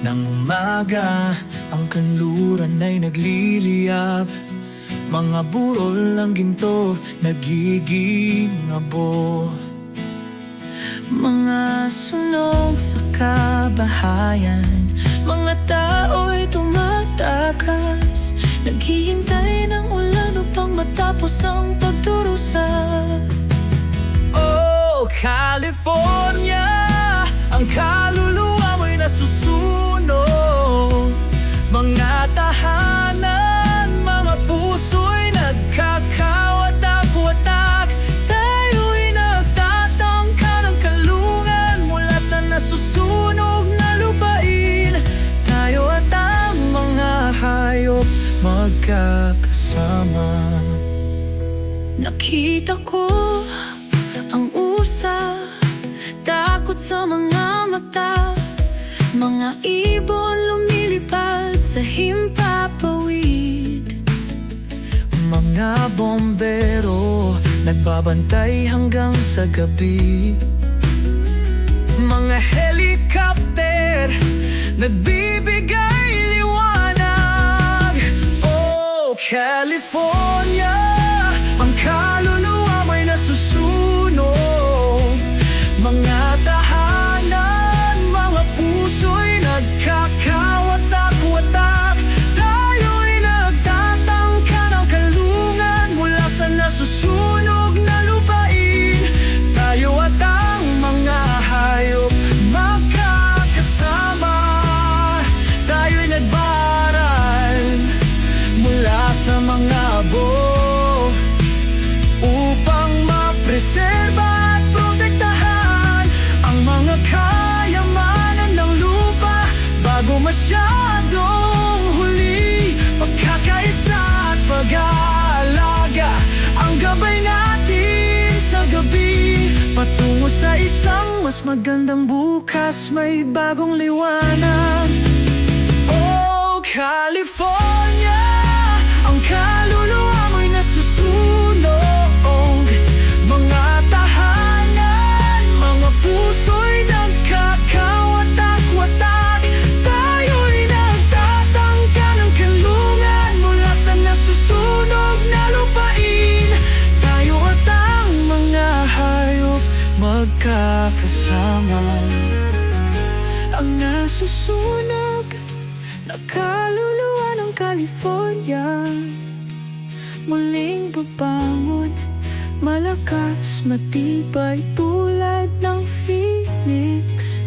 ng umaga, ang kanluran ay nagliliyab. Mga burol ng ginto, nagiging abo. Mga sunog sa kabahayan, mga tao'y tumatakas, naghihintay ng ulan upang matapos ang pagdurusa. Oh, California, ang kaluluwa mo'y nasusunog. Mga tahanan, mga puso'y nagkakawatak-watak. Tayo'y nagtatangka ng kalungan mula sa nasusunog na lupain. Tayo at ang mga hayop magkakasama. Nakita ko ang usa, takot sa mga mata. Mga ibon lumilipad sa himpapawid. Mga bombero nagbabantay hanggang sa gabi. Mga helicopter nagbibigay liwanag. Oh, California, ang kaluluwa mo'y nasusunog. Mga tahanan, mga puso'y nagkakawatak-watak. Tayo'y nagtatangka ng kalungan mula sa nasusunog na lupain. Tayo at ang mga hayop magkakasama. Tayo'y nagbaral mula sa mga abo upang mapreserba at protektahan ang mga kayamanan ng lupa bago masyadong huli. Pagkakaisa at pag-aalaga ang gabay natin sa gabi, patungo sa isang mas magandang bukas, may bagong liwanag. Oh, California, ang kaluluwa mo'y nasusunog. Mga tahanan, mga puso'y nagkakawatak-watak. Tayo'y nagtatangka ng kalungan mula sa nasusunog na lupain. Tayo at ang mga hayop magkakasama. Ang nasusunog na kaluluwa ng California muling babangon, malakas, matibay tulad ng phoenix.